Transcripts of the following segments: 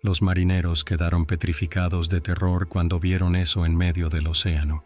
Los marineros quedaron petrificados de terror cuando vieron eso en medio del océano.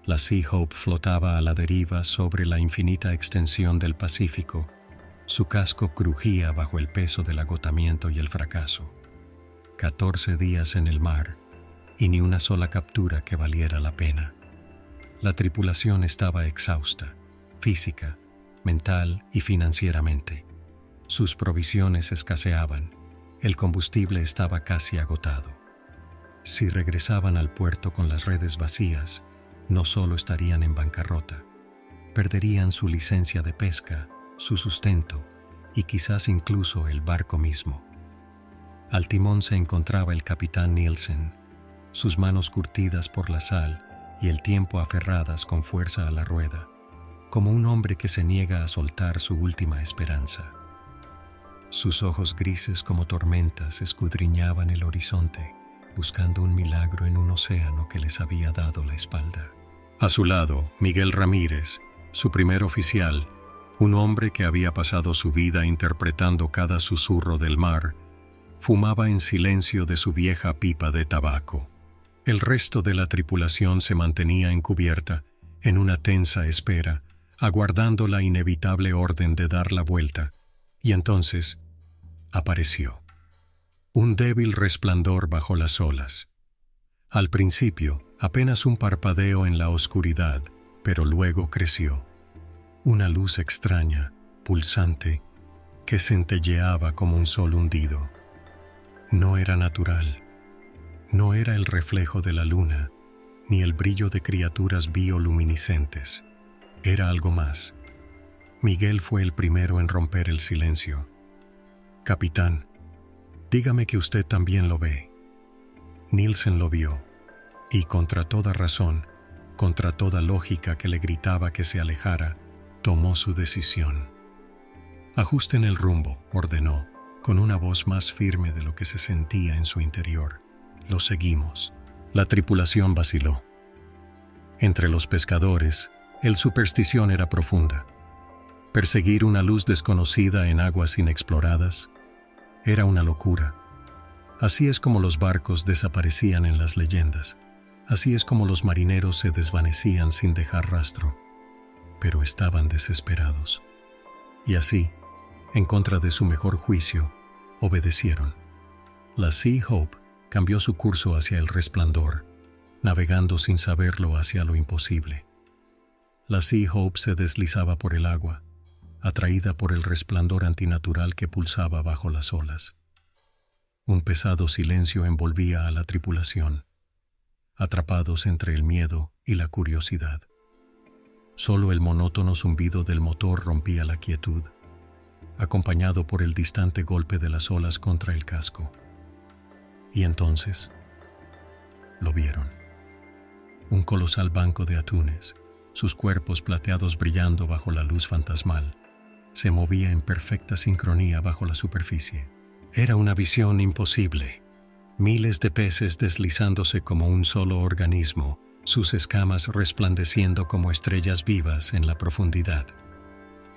La Sea Hope flotaba a la deriva sobre la infinita extensión del Pacífico. Su casco crujía bajo el peso del agotamiento y el fracaso. 14 días en el mar y ni una sola captura que valiera la pena. La tripulación estaba exhausta, física, mental y financieramente. Sus provisiones escaseaban. El combustible estaba casi agotado. Si regresaban al puerto con las redes vacías, no solo estarían en bancarrota, perderían su licencia de pesca, su sustento y quizás incluso el barco mismo. Al timón se encontraba el capitán Nielsen, sus manos curtidas por la sal y el tiempo aferradas con fuerza a la rueda, como un hombre que se niega a soltar su última esperanza. Sus ojos grises como tormentas escudriñaban el horizonte, buscando un milagro en un océano que les había dado la espalda. A su lado, Miguel Ramírez, su primer oficial, un hombre que había pasado su vida interpretando cada susurro del mar, fumaba en silencio de su vieja pipa de tabaco. El resto de la tripulación se mantenía encubierta, en una tensa espera, aguardando la inevitable orden de dar la vuelta, y entonces apareció. Un débil resplandor bajo las olas. Al principio, apenas un parpadeo en la oscuridad, pero luego creció. Una luz extraña, pulsante, que centelleaba como un sol hundido. No era natural. No era el reflejo de la luna, ni el brillo de criaturas bioluminiscentes. Era algo más. Miguel fue el primero en romper el silencio. «Capitán, dígame que usted también lo ve». Nielsen lo vio, y contra toda razón, contra toda lógica que le gritaba que se alejara, tomó su decisión. «Ajusten el rumbo», ordenó, con una voz más firme de lo que se sentía en su interior. «Lo seguimos». La tripulación vaciló. Entre los pescadores, el superstición era profunda. Perseguir una luz desconocida en aguas inexploradas era una locura. Así es como los barcos desaparecían en las leyendas. Así es como los marineros se desvanecían sin dejar rastro. Pero estaban desesperados. Y así, en contra de su mejor juicio, obedecieron. La Sea Hope cambió su curso hacia el resplandor, navegando sin saberlo hacia lo imposible. La Sea Hope se deslizaba por el agua, atraída por el resplandor antinatural que pulsaba bajo las olas. Un pesado silencio envolvía a la tripulación, atrapados entre el miedo y la curiosidad. Solo el monótono zumbido del motor rompía la quietud, acompañado por el distante golpe de las olas contra el casco. Y entonces lo vieron. Un colosal banco de atunes, sus cuerpos plateados brillando bajo la luz fantasmal, se movía en perfecta sincronía bajo la superficie. Era una visión imposible. Miles de peces deslizándose como un solo organismo, sus escamas resplandeciendo como estrellas vivas en la profundidad.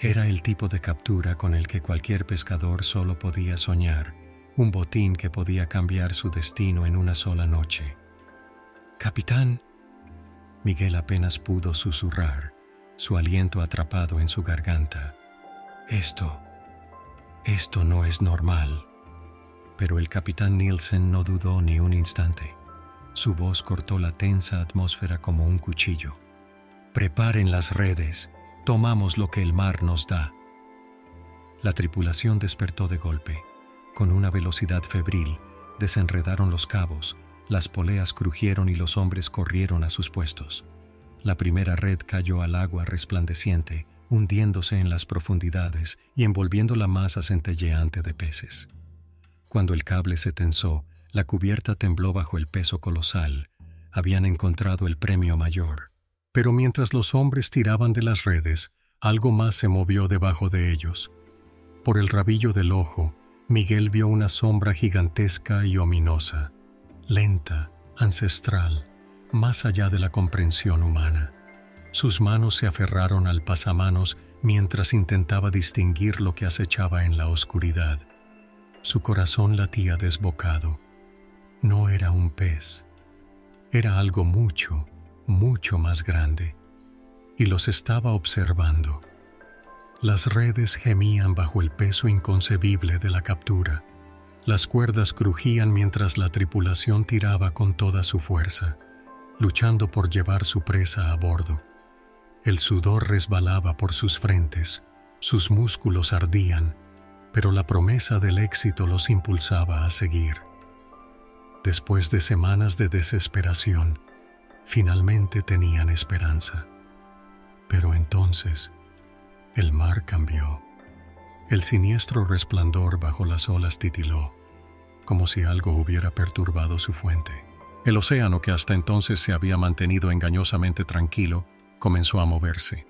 Era el tipo de captura con el que cualquier pescador solo podía soñar, un botín que podía cambiar su destino en una sola noche. «Capitán», Miguel apenas pudo susurrar, su aliento atrapado en su garganta. Esto no es normal». Pero el capitán Nielsen no dudó ni un instante. Su voz cortó la tensa atmósfera como un cuchillo. «Preparen las redes, tomamos lo que el mar nos da». La tripulación despertó de golpe. Con una velocidad febril, desenredaron los cabos, las poleas crujieron y los hombres corrieron a sus puestos. La primera red cayó al agua resplandeciente, hundiéndose en las profundidades y envolviendo la masa centelleante de peces. Cuando el cable se tensó, la cubierta tembló bajo el peso colosal. Habían encontrado el premio mayor. Pero mientras los hombres tiraban de las redes, algo más se movió debajo de ellos. Por el rabillo del ojo, Miguel vio una sombra gigantesca y ominosa, lenta, ancestral, más allá de la comprensión humana. Sus manos se aferraron al pasamanos mientras intentaba distinguir lo que acechaba en la oscuridad. Su corazón latía desbocado, No era un pez, era algo mucho, mucho más grande, y los estaba observando. Las redes gemían bajo el peso inconcebible de la captura. Las cuerdas crujían mientras la tripulación tiraba con toda su fuerza, luchando por llevar su presa a bordo. El sudor resbalaba por sus frentes, sus músculos ardían, pero la promesa del éxito los impulsaba a seguir. Después de semanas de desesperación, finalmente tenían esperanza. Pero entonces, el mar cambió. El siniestro resplandor bajo las olas titiló, como si algo hubiera perturbado su fuente. El océano, que hasta entonces se había mantenido engañosamente tranquilo, comenzó a moverse.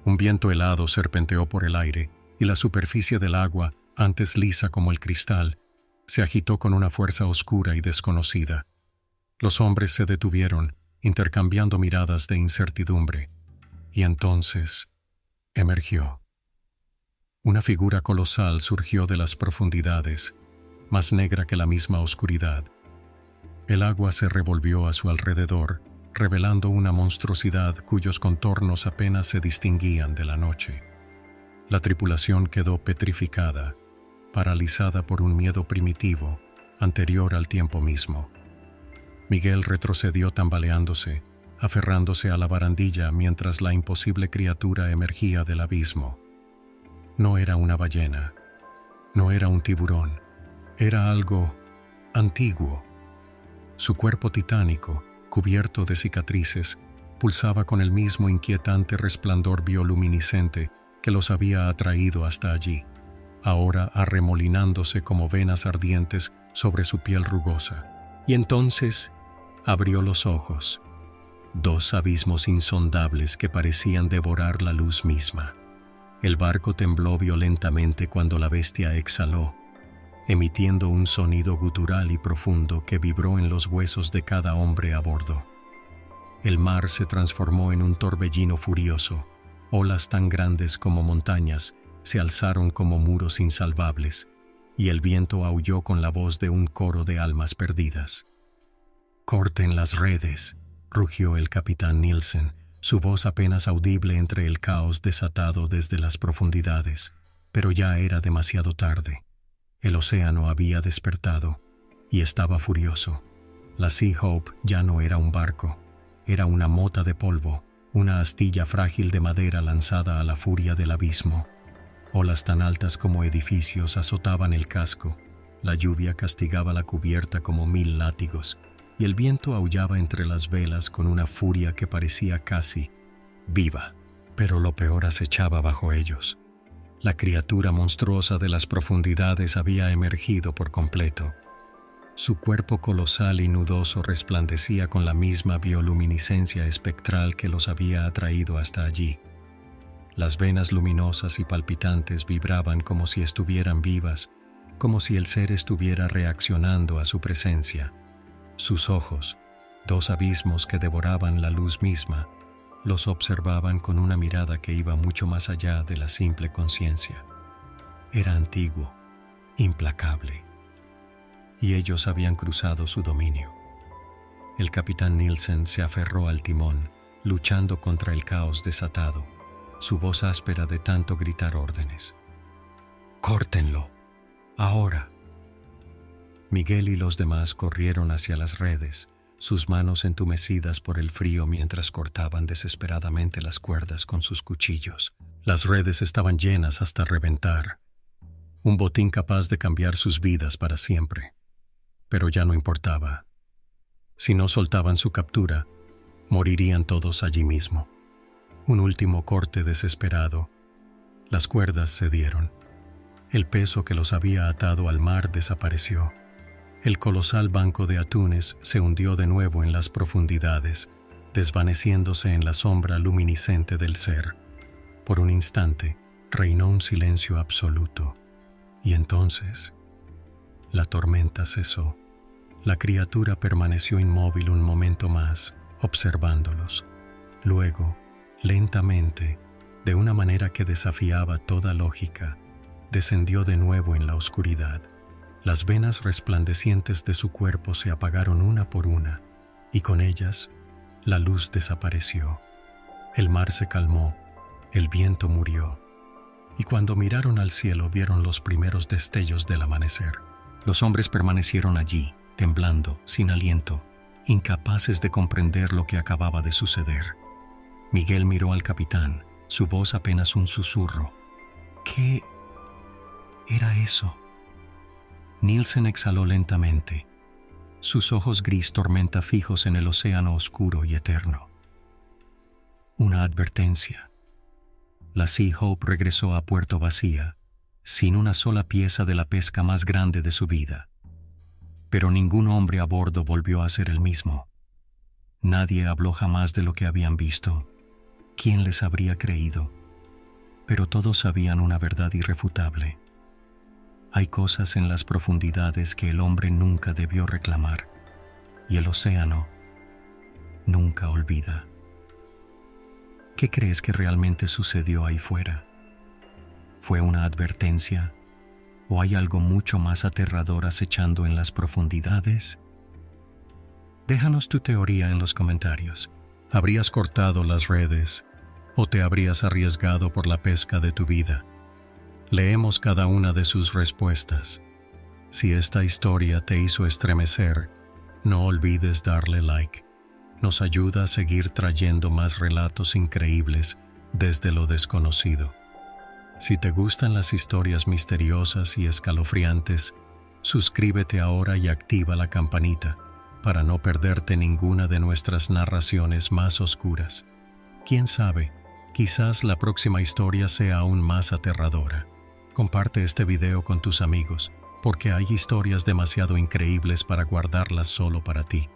Un viento helado serpenteó por el aire y la superficie del agua, antes lisa como el cristal, se agitó con una fuerza oscura y desconocida. Los hombres se detuvieron, intercambiando miradas de incertidumbre, y entonces emergió. Una figura colosal surgió de las profundidades, más negra que la misma oscuridad. El agua se revolvió a su alrededor, revelando una monstruosidad cuyos contornos apenas se distinguían de la noche. La tripulación quedó petrificada, paralizada por un miedo primitivo, anterior al tiempo mismo. Miguel retrocedió tambaleándose, aferrándose a la barandilla mientras la imposible criatura emergía del abismo. No era una ballena, no era un tiburón, era algo antiguo. Su cuerpo titánico, cubierto de cicatrices, pulsaba con el mismo inquietante resplandor bioluminiscente que los había atraído hasta allí, ahora arremolinándose como venas ardientes sobre su piel rugosa. Y entonces abrió los ojos, dos abismos insondables que parecían devorar la luz misma. El barco tembló violentamente cuando la bestia exhaló, emitiendo un sonido gutural y profundo que vibró en los huesos de cada hombre a bordo. El mar se transformó en un torbellino furioso. Olas tan grandes como montañas se alzaron como muros insalvables, y el viento aulló con la voz de un coro de almas perdidas. «¡Corten las redes!», rugió el capitán Nielsen, su voz apenas audible entre el caos desatado desde las profundidades, pero ya era demasiado tarde. El océano había despertado y estaba furioso. La Sea Hope ya no era un barco, era una mota de polvo, una astilla frágil de madera lanzada a la furia del abismo. Olas tan altas como edificios azotaban el casco, la lluvia castigaba la cubierta como 1000 látigos, y el viento aullaba entre las velas con una furia que parecía casi viva. Pero lo peor acechaba bajo ellos. La criatura monstruosa de las profundidades había emergido por completo. Su cuerpo colosal y nudoso resplandecía con la misma bioluminiscencia espectral que los había atraído hasta allí. Las venas luminosas y palpitantes vibraban como si estuvieran vivas, como si el ser estuviera reaccionando a su presencia. Sus ojos, dos abismos que devoraban la luz misma, los observaban con una mirada que iba mucho más allá de la simple conciencia. Era antiguo, implacable, y ellos habían cruzado su dominio. El capitán Nielsen se aferró al timón, luchando contra el caos desatado, su voz áspera de tanto gritar órdenes. «¡Córtenlo! ¡Ahora!». Miguel y los demás corrieron hacia las redes, sus manos entumecidas por el frío mientras cortaban desesperadamente las cuerdas con sus cuchillos. Las redes estaban llenas hasta reventar, un botín capaz de cambiar sus vidas para siempre. Pero ya no importaba. Si no soltaban su captura, morirían todos allí mismo. Un último corte desesperado. Las cuerdas cedieron. El peso que los había atado al mar desapareció. El colosal banco de atunes se hundió de nuevo en las profundidades, desvaneciéndose en la sombra luminiscente del ser. Por un instante, reinó un silencio absoluto. Y entonces, la tormenta cesó. La criatura permaneció inmóvil un momento más, observándolos. Luego, lentamente, de una manera que desafiaba toda lógica, descendió de nuevo en la oscuridad. Las venas resplandecientes de su cuerpo se apagaron una por una, y con ellas la luz desapareció. El mar se calmó, el viento murió, y cuando miraron al cielo vieron los primeros destellos del amanecer. Los hombres permanecieron allí, temblando, sin aliento, incapaces de comprender lo que acababa de suceder. Miguel miró al capitán, su voz apenas un susurro. ¿Qué era eso? Nielsen exhaló lentamente, sus ojos gris tormenta fijos en el océano oscuro y eterno. Una advertencia. La Sea Hope regresó a puerto vacía, sin una sola pieza de la pesca más grande de su vida. Pero ningún hombre a bordo volvió a ser el mismo. Nadie habló jamás de lo que habían visto. ¿Quién les habría creído? Pero todos sabían una verdad irrefutable. Hay cosas en las profundidades que el hombre nunca debió reclamar, y el océano nunca olvida. ¿Qué crees que realmente sucedió ahí fuera? ¿Fue una advertencia? ¿O hay algo mucho más aterrador acechando en las profundidades? Déjanos tu teoría en los comentarios. ¿Habrías cortado las redes o te habrías arriesgado por la pesca de tu vida? Leemos cada una de sus respuestas. Si esta historia te hizo estremecer, no olvides darle like. Nos ayuda a seguir trayendo más relatos increíbles desde lo desconocido. Si te gustan las historias misteriosas y escalofriantes, suscríbete ahora y activa la campanita para no perderte ninguna de nuestras narraciones más oscuras. ¿Quién sabe? Quizás la próxima historia sea aún más aterradora. Comparte este video con tus amigos, porque hay historias demasiado increíbles para guardarlas solo para ti.